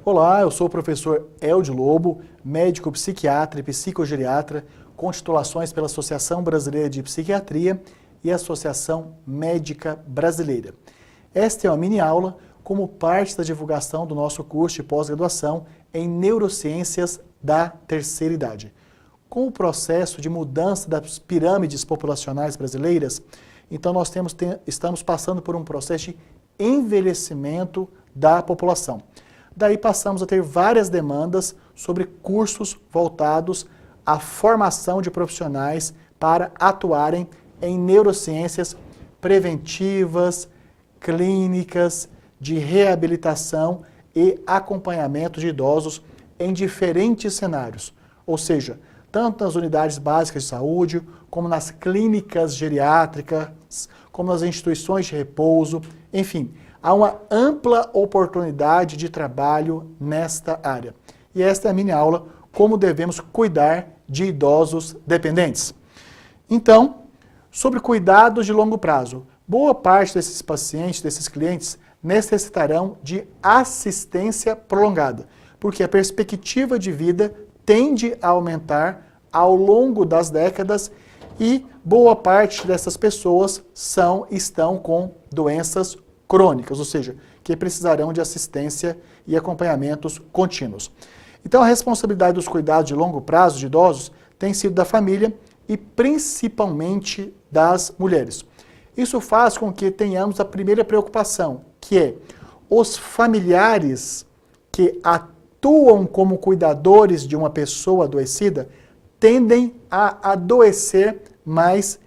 Olá, eu sou o professor Eldio Lobo, médico psiquiatra e psicogeriatra, com titulações pela Associação Brasileira de Psiquiatria e Associação Médica Brasileira. Esta é uma mini-aula como parte da divulgação do nosso curso de pós-graduação em Neurociências da Terceira Idade. Com o processo de mudança das pirâmides populacionais brasileiras, então nós estamos passando por um processo de envelhecimento da população. Daí passamos a ter várias demandas sobre cursos voltados à formação de profissionais para atuarem em neurociências preventivas, clínicas, de reabilitação e acompanhamento de idosos em diferentes cenários, ou seja, tanto nas unidades básicas de saúde, como nas clínicas geriátricas, como nas instituições de repouso, enfim, há uma ampla oportunidade de trabalho nesta área. E esta é a minha aula, como devemos cuidar de idosos dependentes. Então, sobre cuidados de longo prazo. Boa parte desses pacientes, desses clientes, necessitarão de assistência prolongada, porque a perspectiva de vida tende a aumentar ao longo das décadas e boa parte dessas pessoas estão com doenças crônicas, ou seja, que precisarão de assistência e acompanhamentos contínuos. Então, a responsabilidade dos cuidados de longo prazo de idosos tem sido da família e principalmente das mulheres. Isso faz com que tenhamos a primeira preocupação, que é os familiares que atuam como cuidadores de uma pessoa adoecida tendem a adoecer mais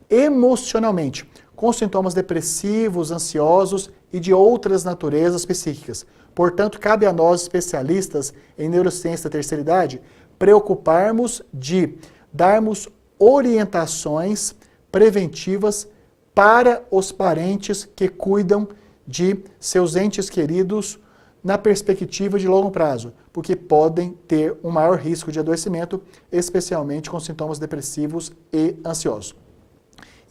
emocionalmente, com sintomas depressivos, ansiosos e de outras naturezas psíquicas. Portanto, cabe a nós, especialistas em neurociência da terceira idade, preocuparmos de darmos orientações preventivas para os parentes que cuidam de seus entes queridos na perspectiva de longo prazo, porque podem ter um maior risco de adoecimento, especialmente com sintomas depressivos e ansiosos.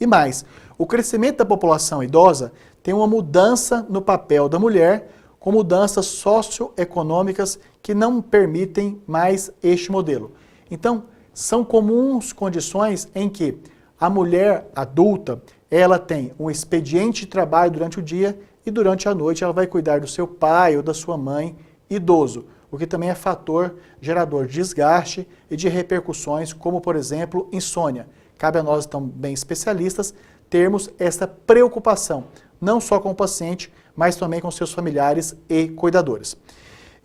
E mais, o crescimento da população idosa tem uma mudança no papel da mulher, com mudanças socioeconômicas que não permitem mais este modelo. Então, são comuns condições em que a mulher adulta, ela tem um expediente de trabalho durante o dia e durante a noite ela vai cuidar do seu pai ou da sua mãe idoso, o que também é fator gerador de desgaste e de repercussões, como, por exemplo, insônia. Cabe a nós, também especialistas, termos essa preocupação, não só com o paciente, mas também com seus familiares e cuidadores.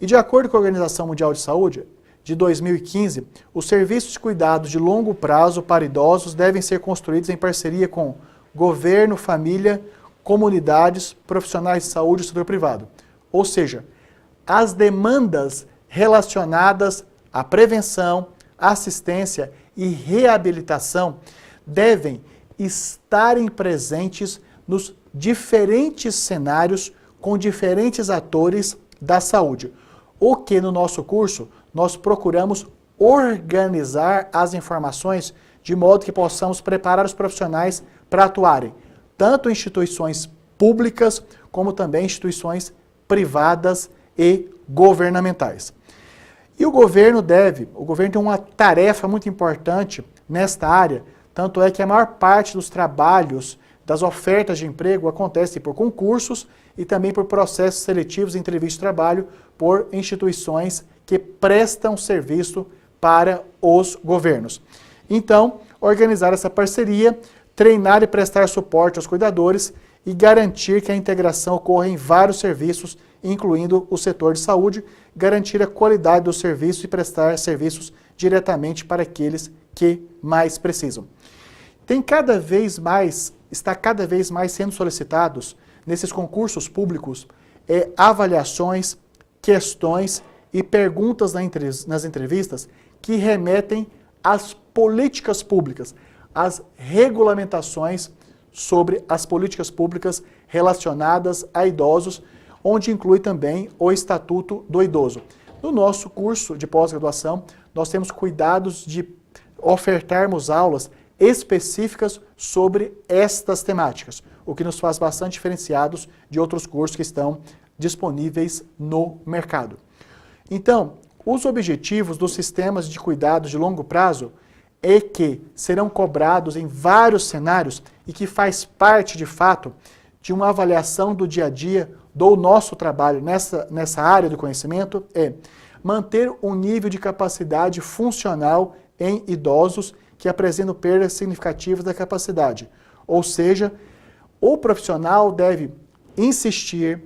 E de acordo com a Organização Mundial de Saúde, de 2015, os serviços de cuidados de longo prazo para idosos devem ser construídos em parceria com governo, família, comunidades, profissionais de saúde e setor privado. Ou seja, as demandas relacionadas à prevenção, assistência e reabilitação devem estarem presentes nos diferentes cenários com diferentes atores da saúde. O que no nosso curso nós procuramos organizar as informações de modo que possamos preparar os profissionais para atuarem, tanto em instituições públicas como também instituições privadas e governamentais. E o governo tem uma tarefa muito importante nesta área, tanto é que a maior parte dos trabalhos, das ofertas de emprego acontece por concursos e também por processos seletivos e entrevistas de trabalho por instituições que prestam serviço para os governos. Então, organizar essa parceria, treinar e prestar suporte aos cuidadores e garantir que a integração ocorra em vários serviços, incluindo o setor de saúde, garantir a qualidade do serviço e prestar serviços diretamente para aqueles que mais precisam. Está cada vez mais sendo solicitados nesses concursos públicos avaliações, questões e perguntas nas entrevistas que remetem às políticas públicas, às regulamentações sobre as políticas públicas relacionadas a idosos, onde inclui também o Estatuto do Idoso. No nosso curso de pós-graduação, nós temos cuidados de ofertarmos aulas específicas sobre estas temáticas, o que nos faz bastante diferenciados de outros cursos que estão disponíveis no mercado. Então, os objetivos dos sistemas de cuidados de longo prazo é que serão cobrados em vários cenários e que faz parte, de fato, de uma avaliação do dia a dia do nosso trabalho nessa área do conhecimento, é manter um nível de capacidade funcional em idosos que apresentam perdas significativas da capacidade. Ou seja, o profissional deve insistir,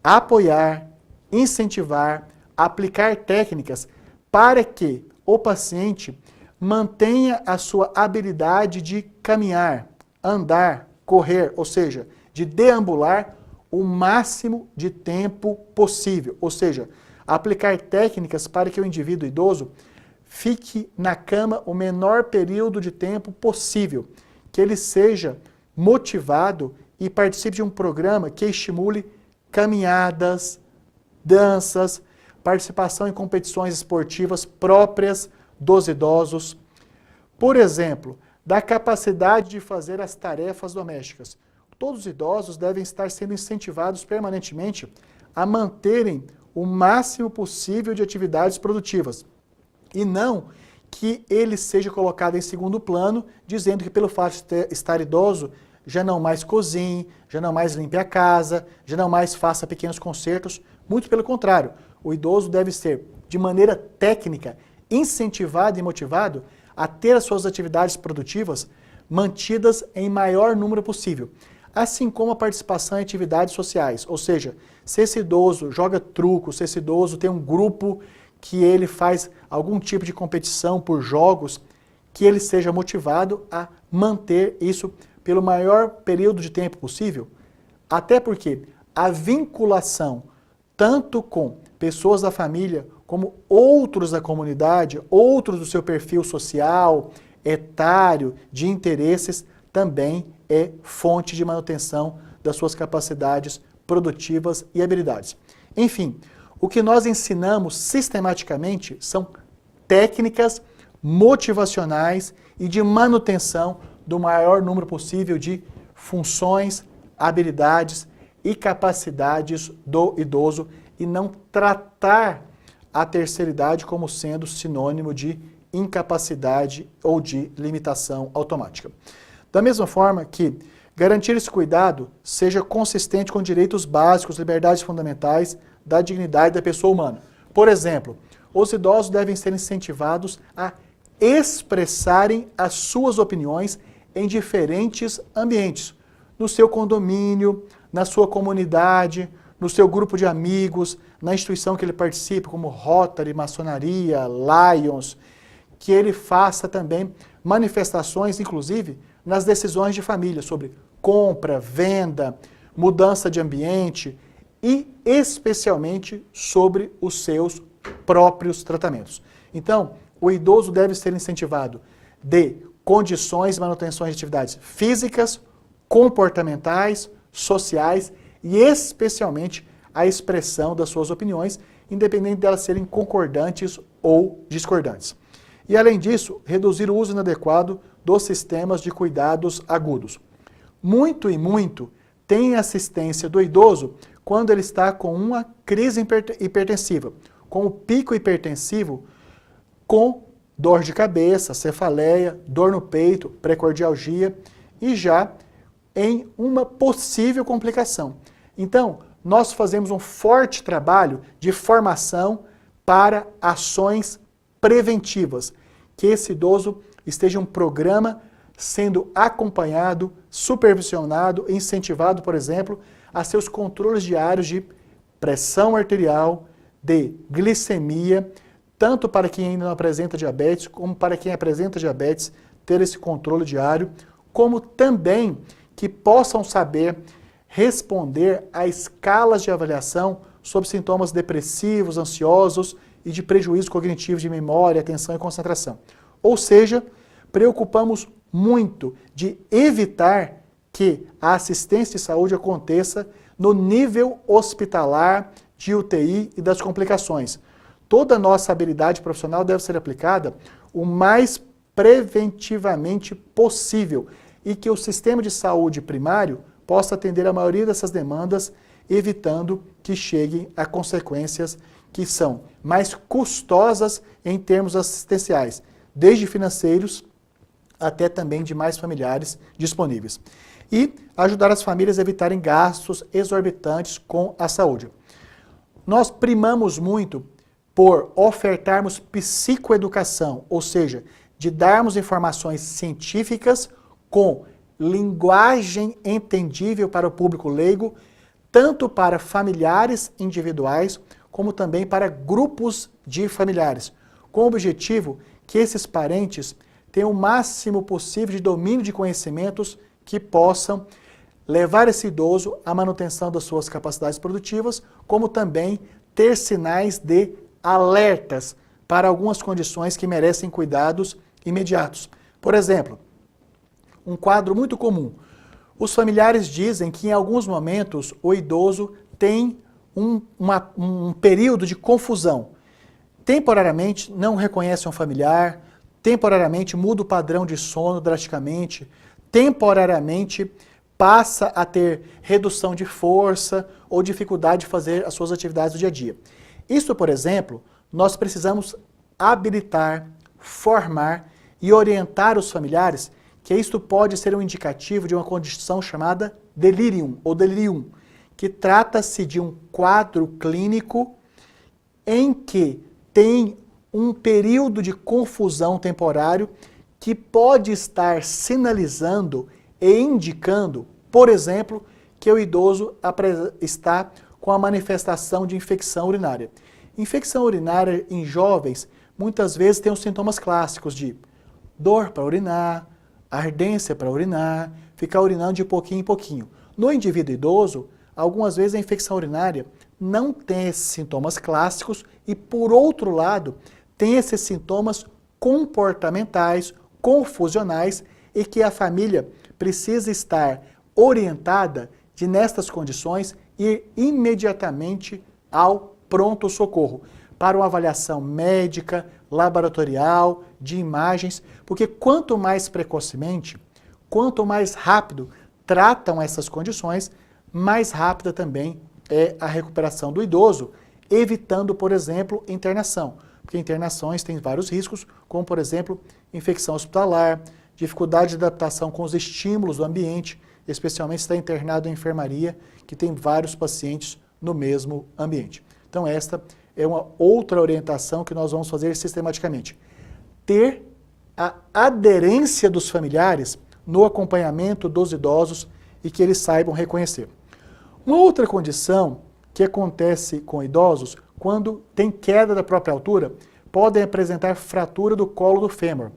apoiar, incentivar, aplicar técnicas para que o paciente mantenha a sua habilidade de caminhar, andar, correr, ou seja, de deambular o máximo de tempo possível. Ou seja, aplicar técnicas para que o indivíduo idoso fique na cama o menor período de tempo possível, que ele seja motivado e participe de um programa que estimule caminhadas, danças, participação em competições esportivas próprias dos idosos. Por exemplo, da capacidade de fazer as tarefas domésticas. Todos os idosos devem estar sendo incentivados permanentemente a manterem o máximo possível de atividades produtivas. E não que ele seja colocado em segundo plano, dizendo que pelo fato de estar idoso, já não mais cozinhe, já não mais limpe a casa, já não mais faça pequenos concertos. Muito pelo contrário, o idoso deve ser, de maneira técnica, incentivado e motivado a ter as suas atividades produtivas mantidas em maior número possível. Assim como a participação em atividades sociais, ou seja, se esse idoso joga truco, se esse idoso tem um grupo que ele faz algum tipo de competição por jogos, que ele seja motivado a manter isso pelo maior período de tempo possível, até porque a vinculação tanto com pessoas da família, como outros da comunidade, outros do seu perfil social, etário, de interesses, também é fonte de manutenção das suas capacidades produtivas e habilidades. Enfim, o que nós ensinamos sistematicamente são técnicas motivacionais e de manutenção do maior número possível de funções, habilidades e capacidades do idoso e não tratar a terceira idade como sendo sinônimo de incapacidade ou de limitação automática. Da mesma forma que garantir esse cuidado seja consistente com direitos básicos, liberdades fundamentais da dignidade da pessoa humana. Por exemplo, os idosos devem ser incentivados a expressarem as suas opiniões em diferentes ambientes, no seu condomínio, na sua comunidade, no seu grupo de amigos, na instituição que ele participa, como Rotary, Maçonaria, Lions, que ele faça também manifestações, inclusive, nas decisões de família, sobre compra, venda, mudança de ambiente e, especialmente, sobre os seus próprios tratamentos. Então, o idoso deve ser incentivado de condições e manutenções de atividades físicas, comportamentais, sociais e, especialmente, a expressão das suas opiniões, independente delas serem concordantes ou discordantes. E, além disso, reduzir o uso inadequado dos sistemas de cuidados agudos. Muito e muito tem assistência do idoso quando ele está com uma crise hipertensiva, com o pico hipertensivo, com dor de cabeça, cefaleia, dor no peito, precordialgia e já em uma possível complicação. Então, nós fazemos um forte trabalho de formação para ações preventivas, que esse idoso esteja em um programa sendo acompanhado, supervisionado, incentivado, por exemplo, a seus controles diários de pressão arterial, de glicemia, tanto para quem ainda não apresenta diabetes, como para quem apresenta diabetes, ter esse controle diário, como também que possam saber responder a escalas de avaliação sobre sintomas depressivos, ansiosos e de prejuízo cognitivo de memória, atenção e concentração. Ou seja, preocupamos muito de evitar que a assistência de saúde aconteça no nível hospitalar, de UTI e das complicações. Toda a nossa habilidade profissional deve ser aplicada o mais preventivamente possível e que o sistema de saúde primário possa atender a maioria dessas demandas, evitando que cheguem a consequências que são mais custosas em termos assistenciais, desde financeiros até também de mais familiares disponíveis. E ajudar as famílias a evitarem gastos exorbitantes com a saúde. Nós primamos muito por ofertarmos psicoeducação, ou seja, de darmos informações científicas com linguagem entendível para o público leigo, tanto para familiares individuais, como também para grupos de familiares, com o objetivo que esses parentes tenham o máximo possível de domínio de conhecimentos que possam levar esse idoso à manutenção das suas capacidades produtivas, como também ter sinais de alertas para algumas condições que merecem cuidados imediatos. Por exemplo, um quadro muito comum. Os familiares dizem que em alguns momentos o idoso tem um período de confusão. Temporariamente não reconhece um familiar, temporariamente muda o padrão de sono drasticamente, temporariamente passa a ter redução de força ou dificuldade de fazer as suas atividades do dia a dia. Isso, por exemplo, nós precisamos habilitar, formar e orientar os familiares que isto pode ser um indicativo de uma condição chamada delirium ou delirium, que trata-se de um quadro clínico em que tem um período de confusão temporário que pode estar sinalizando e indicando, por exemplo, que o idoso está com a manifestação de infecção urinária. Infecção urinária em jovens muitas vezes tem os sintomas clássicos de dor para urinar, ardência para urinar, ficar urinando de pouquinho em pouquinho. No indivíduo idoso, algumas vezes a infecção urinária não tem esses sintomas clássicos e, por outro lado, tem esses sintomas comportamentais, confusionais e que a família precisa estar orientada de, nestas condições, ir imediatamente ao pronto-socorro para uma avaliação médica, laboratorial, de imagens, porque quanto mais precocemente, quanto mais rápido tratam essas condições, mais rápida também é a recuperação do idoso, evitando, por exemplo, internação. Porque internações têm vários riscos, como, por exemplo, infecção hospitalar, dificuldade de adaptação com os estímulos do ambiente, especialmente se está internado em enfermaria, que tem vários pacientes no mesmo ambiente. Então, esta é uma outra orientação que nós vamos fazer sistematicamente. Ter a aderência dos familiares no acompanhamento dos idosos e que eles saibam reconhecer. Uma outra condição que acontece com idosos, quando tem queda da própria altura, podem apresentar fratura do colo do fêmur.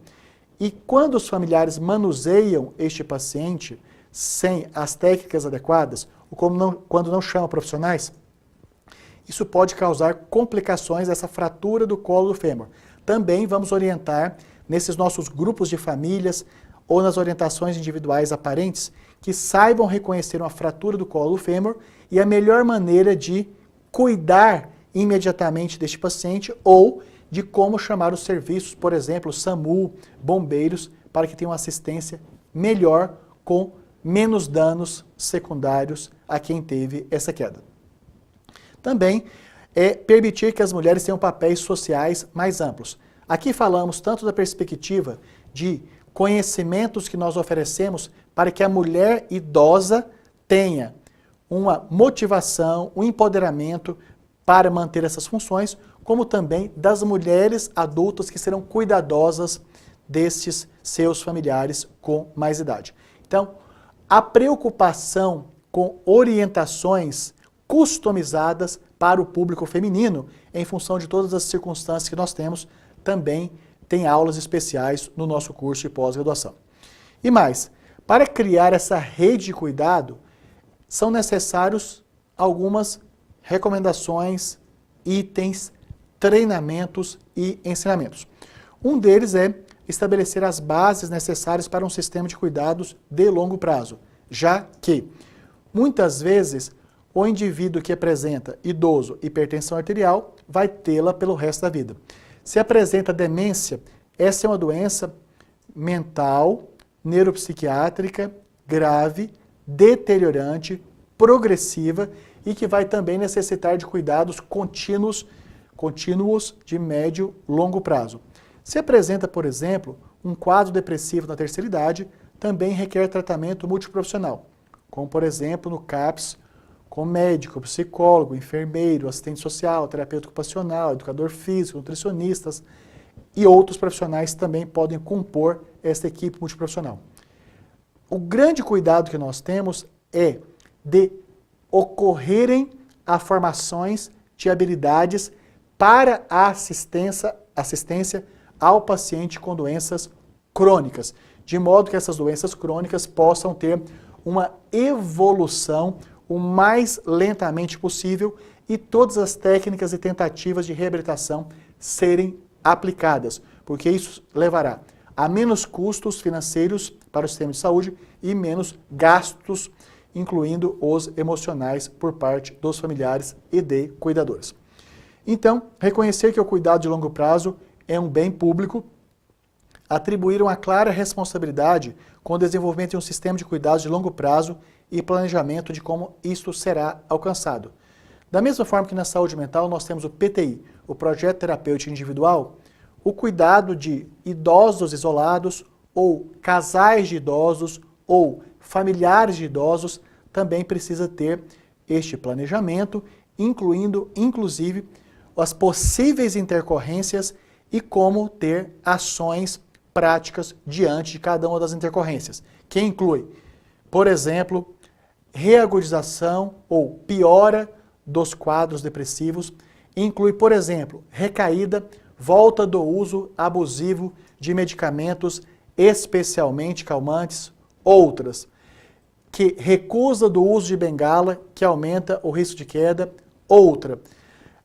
E quando os familiares manuseiam este paciente sem as técnicas adequadas, ou quando não chamam profissionais, isso pode causar complicações dessa fratura do colo do fêmur. Também vamos orientar nesses nossos grupos de famílias ou nas orientações individuais aparentes que saibam reconhecer uma fratura do colo do fêmur e a melhor maneira de cuidar imediatamente deste paciente ou de como chamar os serviços, por exemplo, SAMU, bombeiros, para que tenham assistência melhor com menos danos secundários a quem teve essa queda. Também é permitir que as mulheres tenham papéis sociais mais amplos. Aqui falamos tanto da perspectiva de conhecimentos que nós oferecemos para que a mulher idosa tenha uma motivação, um empoderamento para manter essas funções, como também das mulheres adultas que serão cuidadosas destes seus familiares com mais idade. Então, a preocupação com orientações customizadas para o público feminino, em função de todas as circunstâncias que nós temos, também tem aulas especiais no nosso curso de pós-graduação. E mais, para criar essa rede de cuidado, são necessários algumas recomendações, itens, treinamentos e ensinamentos. Um deles é estabelecer as bases necessárias para um sistema de cuidados de longo prazo, já que, muitas vezes, o indivíduo que apresenta idoso hipertensão arterial vai tê-la pelo resto da vida. Se apresenta demência, essa é uma doença mental, neuropsiquiátrica, grave, deteriorante, progressiva e que vai também necessitar de cuidados contínuos contínuos de médio e longo prazo. Se apresenta, por exemplo, um quadro depressivo na terceira idade, também requer tratamento multiprofissional, como, por exemplo, no CAPS, com médico, psicólogo, enfermeiro, assistente social, terapeuta ocupacional, educador físico, nutricionistas e outros profissionais também podem compor esta equipe multiprofissional. O grande cuidado que nós temos é de ocorrerem formações de habilidades para a assistência ao paciente com doenças crônicas, de modo que essas doenças crônicas possam ter uma evolução o mais lentamente possível e todas as técnicas e tentativas de reabilitação serem aplicadas, porque isso levará a menos custos financeiros para o sistema de saúde e menos gastos, incluindo os emocionais por parte dos familiares e de cuidadores. Então, reconhecer que o cuidado de longo prazo é um bem público, atribuir uma clara responsabilidade com o desenvolvimento de um sistema de cuidados de longo prazo e planejamento de como isto será alcançado. Da mesma forma que na saúde mental nós temos o PTI, o Projeto Terapêutico Individual, o cuidado de idosos isolados ou casais de idosos ou familiares de idosos também precisa ter este planejamento, inclusive as possíveis intercorrências e como ter ações práticas diante de cada uma das intercorrências, que inclui, por exemplo, reagudização ou piora dos quadros depressivos, inclui, por exemplo, recaída, volta do uso abusivo de medicamentos, especialmente calmantes, outras, que recusa do uso de bengala, que aumenta o risco de queda, outra,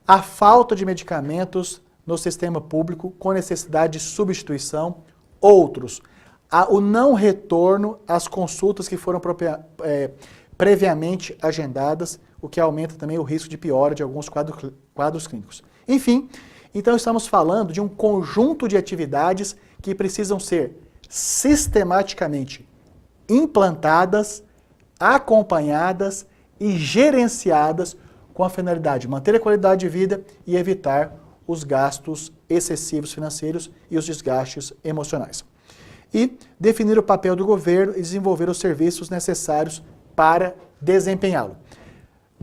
a falta de medicamentos no sistema público com necessidade de substituição, outros, o não retorno às consultas que foram previamente agendadas, o que aumenta também o risco de piora de alguns quadros clínicos. Enfim, então estamos falando de um conjunto de atividades que precisam ser sistematicamente implantadas, acompanhadas e gerenciadas com a finalidade de manter a qualidade de vida e evitar os gastos excessivos financeiros e os desgastes emocionais. E definir o papel do governo e desenvolver os serviços necessários para desempenhá-lo.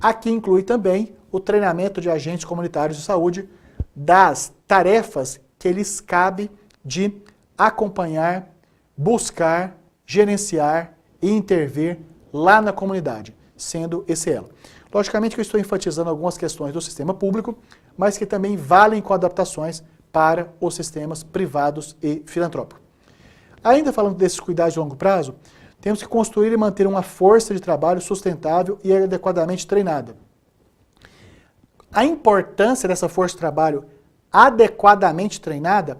Aqui inclui também o treinamento de agentes comunitários de saúde das tarefas que lhes cabe de acompanhar, buscar, gerenciar e intervir lá na comunidade, sendo esse elo. Logicamente que eu estou enfatizando algumas questões do sistema público, mas que também valem com adaptações para os sistemas privados e filantrópicos. Ainda falando desses cuidados de longo prazo, temos que construir e manter uma força de trabalho sustentável e adequadamente treinada. A importância dessa força de trabalho adequadamente treinada,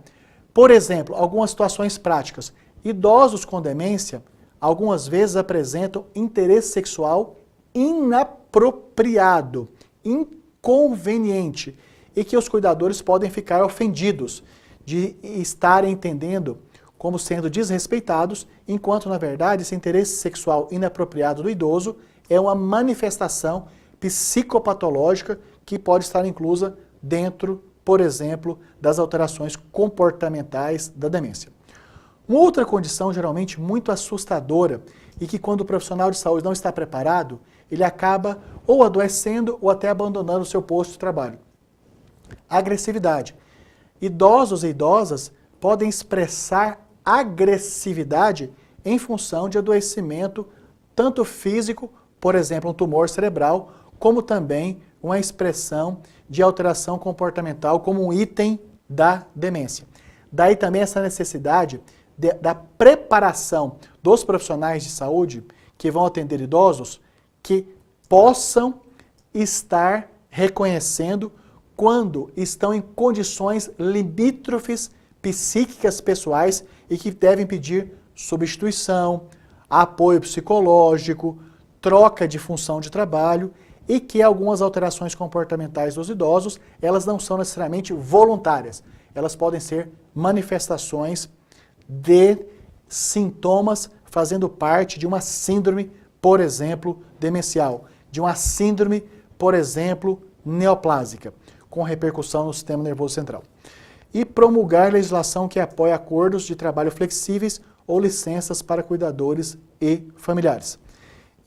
por exemplo, algumas situações práticas. Idosos com demência, algumas vezes apresentam interesse sexual inapropriado, inconveniente, e que os cuidadores podem ficar ofendidos de estarem entendendo como sendo desrespeitados, enquanto, na verdade, esse interesse sexual inapropriado do idoso é uma manifestação psicopatológica que pode estar inclusa dentro, por exemplo, das alterações comportamentais da demência. Uma outra condição geralmente muito assustadora e que quando o profissional de saúde não está preparado, ele acaba ou adoecendo ou até abandonando o seu posto de trabalho. A agressividade. Idosos e idosas podem expressar agressividade em função de adoecimento tanto físico, por exemplo, um tumor cerebral, como também uma expressão de alteração comportamental como um item da demência. Daí também essa necessidade da preparação dos profissionais de saúde que vão atender idosos, que possam estar reconhecendo quando estão em condições limítrofes psíquicas pessoais e que devem pedir substituição, apoio psicológico, troca de função de trabalho e que algumas alterações comportamentais dos idosos, elas não são necessariamente voluntárias. Elas podem ser manifestações de sintomas fazendo parte de uma síndrome, por exemplo, demencial, de uma síndrome, por exemplo, neoplásica. com repercussão no sistema nervoso central. E promulgar legislação que apoie acordos de trabalho flexíveis ou licenças para cuidadores e familiares.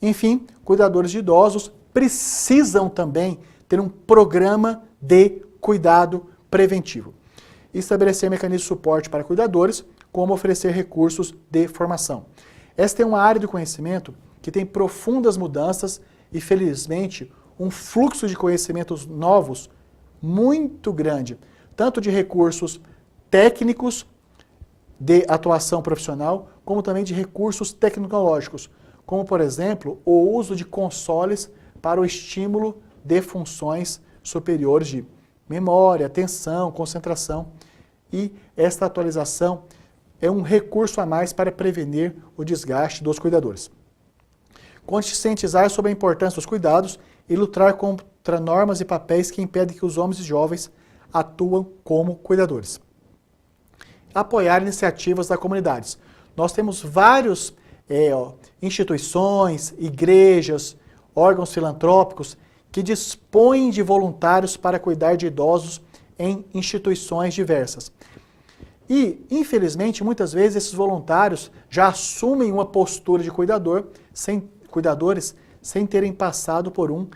Enfim, cuidadores de idosos precisam também ter um programa de cuidado preventivo. Estabelecer mecanismos de suporte para cuidadores, como oferecer recursos de formação. Esta é uma área do conhecimento que tem profundas mudanças e, felizmente, um fluxo de conhecimentos novos muito grande, tanto de recursos técnicos de atuação profissional, como também de recursos tecnológicos, como, por exemplo, o uso de consoles para o estímulo de funções superiores de memória, atenção, concentração. E esta atualização é um recurso a mais para prevenir o desgaste dos cuidadores. Conscientizar sobre a importância dos cuidados e lutar contra normas e papéis que impedem que os homens e jovens atuam como cuidadores. Apoiar iniciativas das comunidades. Nós temos várias instituições, igrejas, órgãos filantrópicos que dispõem de voluntários para cuidar de idosos em instituições diversas. E, infelizmente, muitas vezes esses voluntários já assumem uma postura de cuidadores sem terem passado por um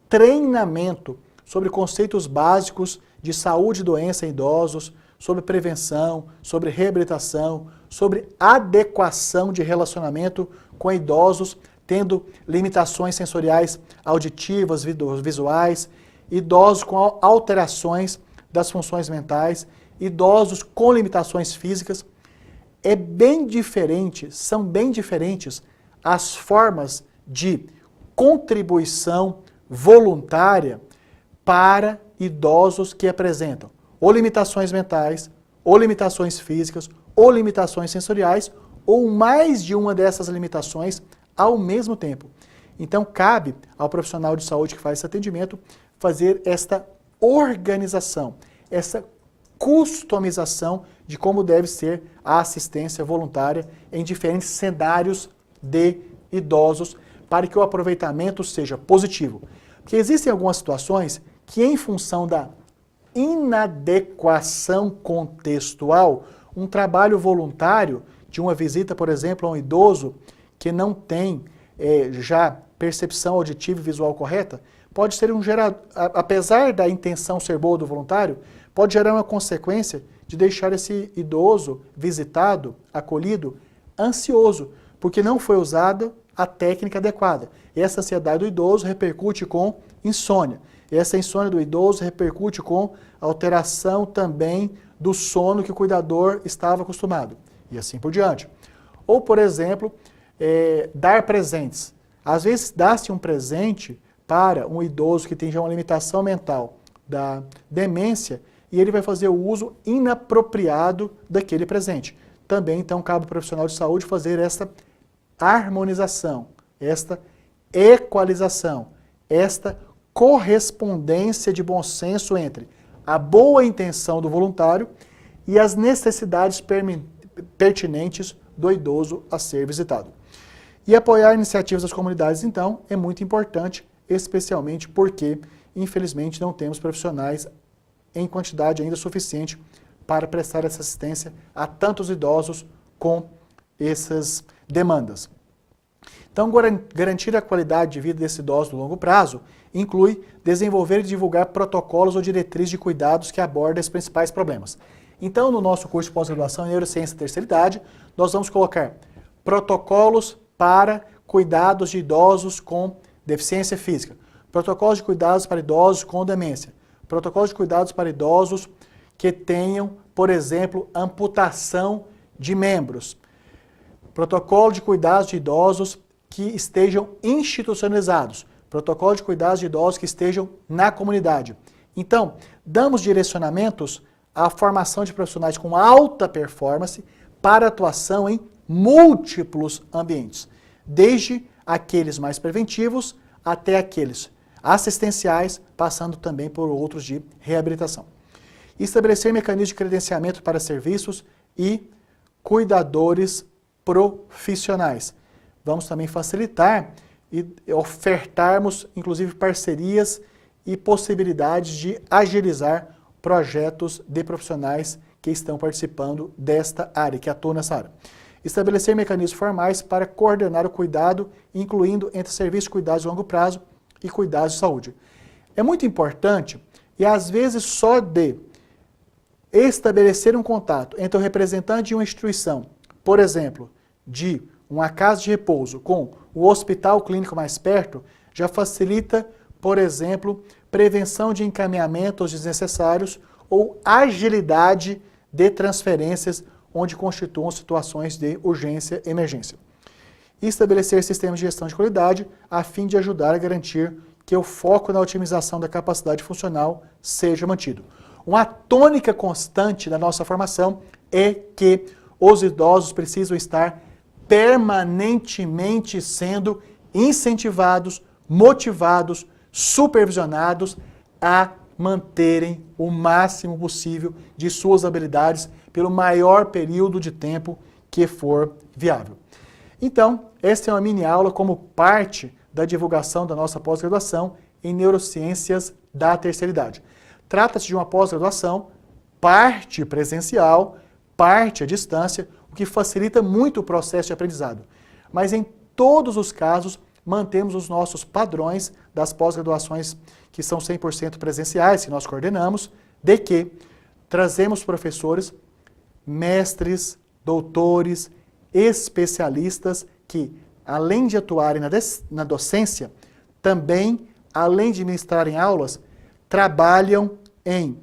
treinamento sobre conceitos básicos de saúde e doença em idosos, sobre prevenção, sobre reabilitação, sobre adequação de relacionamento com idosos, tendo limitações sensoriais auditivas, visuais, idosos com alterações das funções mentais, idosos com limitações físicas. São bem diferentes as formas de contribuição voluntária para idosos que apresentam ou limitações mentais, ou limitações físicas, ou limitações sensoriais, ou mais de uma dessas limitações ao mesmo tempo. Então, cabe ao profissional de saúde que faz esse atendimento fazer esta organização, essa customização de como deve ser a assistência voluntária em diferentes cenários de idosos para que o aproveitamento seja positivo. Porque existem algumas situações que, em função da inadequação contextual, um trabalho voluntário de uma visita, por exemplo, a um idoso que não tem já percepção auditiva e visual correta, pode ser apesar da intenção ser boa do voluntário, pode gerar uma consequência de deixar esse idoso visitado, acolhido, ansioso, porque não foi usada a técnica adequada. E essa ansiedade do idoso repercute com insônia. E essa insônia do idoso repercute com alteração também do sono que o cuidador estava acostumado. E assim por diante. Ou, por exemplo, dar presentes. Às vezes, dá-se um presente para um idoso que tem já uma limitação mental da demência e ele vai fazer o uso inapropriado daquele presente. Também, então, cabe ao profissional de saúde fazer esta harmonização, esta equalização, esta correspondência de bom senso entre a boa intenção do voluntário e as necessidades pertinentes do idoso a ser visitado. E apoiar iniciativas das comunidades, então, é muito importante, especialmente porque, infelizmente, não temos profissionais em quantidade ainda suficiente para prestar essa assistência a tantos idosos com essas demandas. Então, garantir a qualidade de vida desse idoso no longo prazo inclui desenvolver e divulgar protocolos ou diretrizes de cuidados que abordem os principais problemas. Então, no nosso curso de pós-graduação em Neurociência e Terceira Idade, nós vamos colocar protocolos para cuidados de idosos com deficiência física, protocolos de cuidados para idosos com demência, protocolos de cuidados para idosos que tenham, por exemplo, amputação de membros, protocolo de cuidados de idosos que estejam institucionalizados, protocolo de cuidados de idosos que estejam na comunidade. Então, damos direcionamentos à formação de profissionais com alta performance para atuação em múltiplos ambientes, desde aqueles mais preventivos até aqueles assistenciais, passando também por outros de reabilitação. Estabelecer mecanismos de credenciamento para serviços e cuidadores profissionais. Vamos também facilitar e ofertarmos, inclusive, parcerias e possibilidades de agilizar projetos de profissionais que estão participando desta área, que atuam nessa área. Estabelecer mecanismos formais para coordenar o cuidado, incluindo entre serviços de cuidados de longo prazo e cuidados de saúde. É muito importante, e às vezes só de estabelecer um contato entre o representante de uma instituição, por exemplo, de uma casa de repouso com o hospital clínico mais perto, já facilita, por exemplo, prevenção de encaminhamentos desnecessários ou agilidade de transferências onde constituam situações de urgência e emergência. E estabelecer sistemas de gestão de qualidade a fim de ajudar a garantir que o foco na otimização da capacidade funcional seja mantido. Uma tônica constante da nossa formação é que os idosos precisam estar permanentemente sendo incentivados, motivados, supervisionados a manterem o máximo possível de suas habilidades pelo maior período de tempo que for viável. Então, esta é uma mini aula como parte da divulgação da nossa pós-graduação em Neurociências da Terceira Idade. Trata-se de uma pós-graduação, parte presencial, parte à distância, o que facilita muito o processo de aprendizado. Mas em todos os casos, mantemos os nossos padrões das pós-graduações que são 100% presenciais, que nós coordenamos, de que trazemos professores, mestres, doutores, especialistas que, além de atuarem na docência, também, além de ministrarem aulas, trabalham em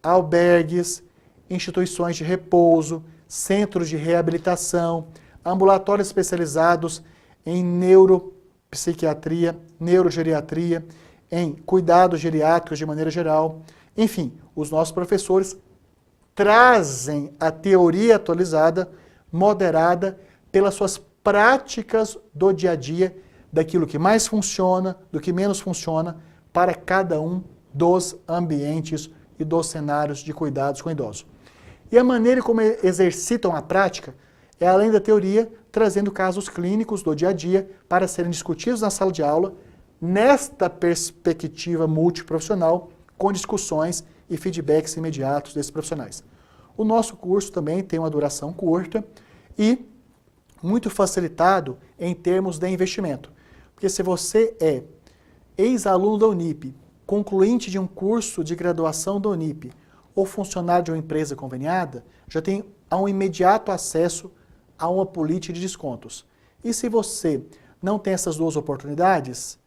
albergues, instituições de repouso, centros de reabilitação, ambulatórios especializados em neuropsiquiatria, neurogeriatria, em cuidados geriátricos de maneira geral. Enfim, os nossos professores trazem a teoria atualizada, moderada pelas suas práticas do dia a dia, daquilo que mais funciona, do que menos funciona, para cada um dos ambientes e dos cenários de cuidados com idosos. E a maneira como exercitam a prática é, além da teoria, trazendo casos clínicos do dia a dia para serem discutidos na sala de aula, nesta perspectiva multiprofissional, com discussões e feedbacks imediatos desses profissionais. O nosso curso também tem uma duração curta e muito facilitado em termos de investimento. Porque se você é ex-aluno da Unip, concluinte de um curso de graduação da Unip ou funcionário de uma empresa conveniada, já tem um imediato acesso a uma política de descontos. E se você não tem essas duas oportunidades,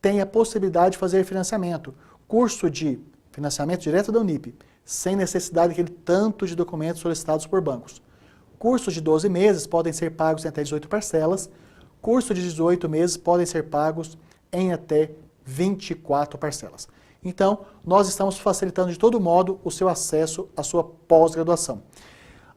tem a possibilidade de fazer financiamento. Curso de financiamento direto da Unip, sem necessidade daquele tanto de documentos solicitados por bancos. Cursos de 12 meses podem ser pagos em até 18 parcelas. Cursos de 18 meses podem ser pagos em até 24 parcelas. Então, nós estamos facilitando de todo modo o seu acesso à sua pós-graduação.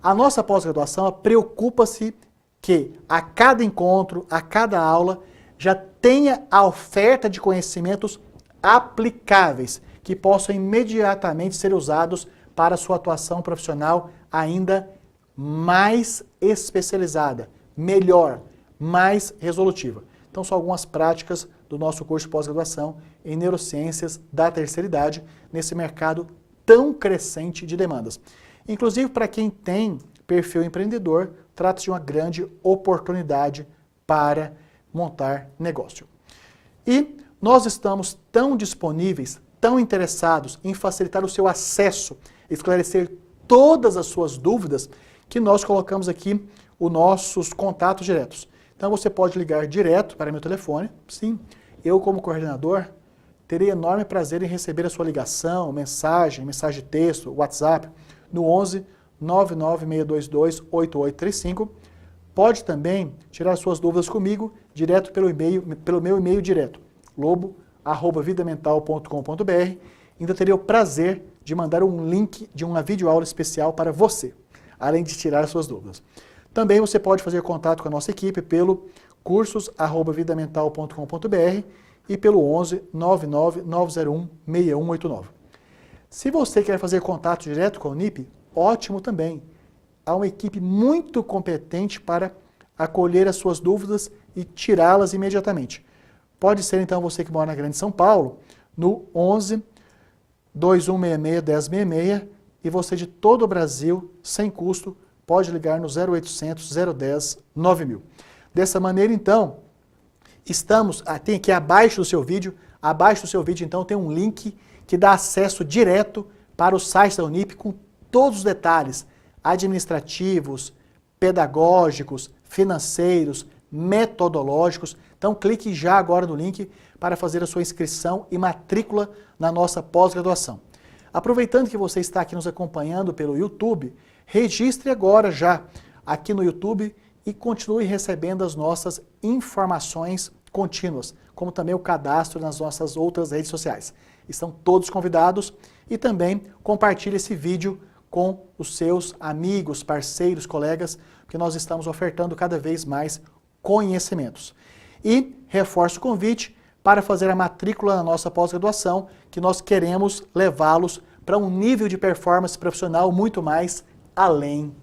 A nossa pós-graduação preocupa-se que a cada encontro, a cada aula, já tenha a oferta de conhecimentos aplicáveis que possam imediatamente ser usados para a sua atuação profissional ainda mais especializada, melhor, mais resolutiva. Então, são algumas práticas do nosso curso de pós-graduação em Neurociências da Terceira Idade, nesse mercado tão crescente de demandas. Inclusive, para quem tem perfil empreendedor, trata-se de uma grande oportunidade para montar negócio. E nós estamos tão disponíveis, tão interessados em facilitar o seu acesso, esclarecer todas as suas dúvidas, que nós colocamos aqui os nossos contatos diretos. Então você pode ligar direto para meu telefone, sim, eu como coordenador terei enorme prazer em receber a sua ligação, mensagem de texto, WhatsApp, no 11 99622 8835. Pode também tirar suas dúvidas comigo direto pelo meu e-mail direto, lobo@vidamental.com.br. Ainda teria o prazer de mandar um link de uma videoaula especial para você, além de tirar as suas dúvidas. Também você pode fazer contato com a nossa equipe pelo cursos@vidamental.com.br e pelo 11 99 901 6189. Se você quer fazer contato direto com a Unip, ótimo também. Há uma equipe muito competente para acolher as suas dúvidas e tirá-las imediatamente. Pode ser então você que mora na Grande São Paulo, no 11 2166 1066 e você de todo o Brasil, sem custo, pode ligar no 0800 010 9000. Dessa maneira, então, tem aqui abaixo do seu vídeo, então tem um link que dá acesso direto para o site da Unip com todos os detalhes administrativos, pedagógicos, financeiros, metodológicos. Então clique já agora no link para fazer a sua inscrição e matrícula na nossa pós-graduação. Aproveitando que você está aqui nos acompanhando pelo YouTube, registre agora já aqui no YouTube e continue recebendo as nossas informações contínuas, como também o cadastro nas nossas outras redes sociais. Estão todos convidados e também compartilhe esse vídeo com os seus amigos, parceiros, colegas, porque nós estamos ofertando cada vez mais conhecimentos. E reforço o convite para fazer a matrícula na nossa pós-graduação, que nós queremos levá-los para um nível de performance profissional muito mais além.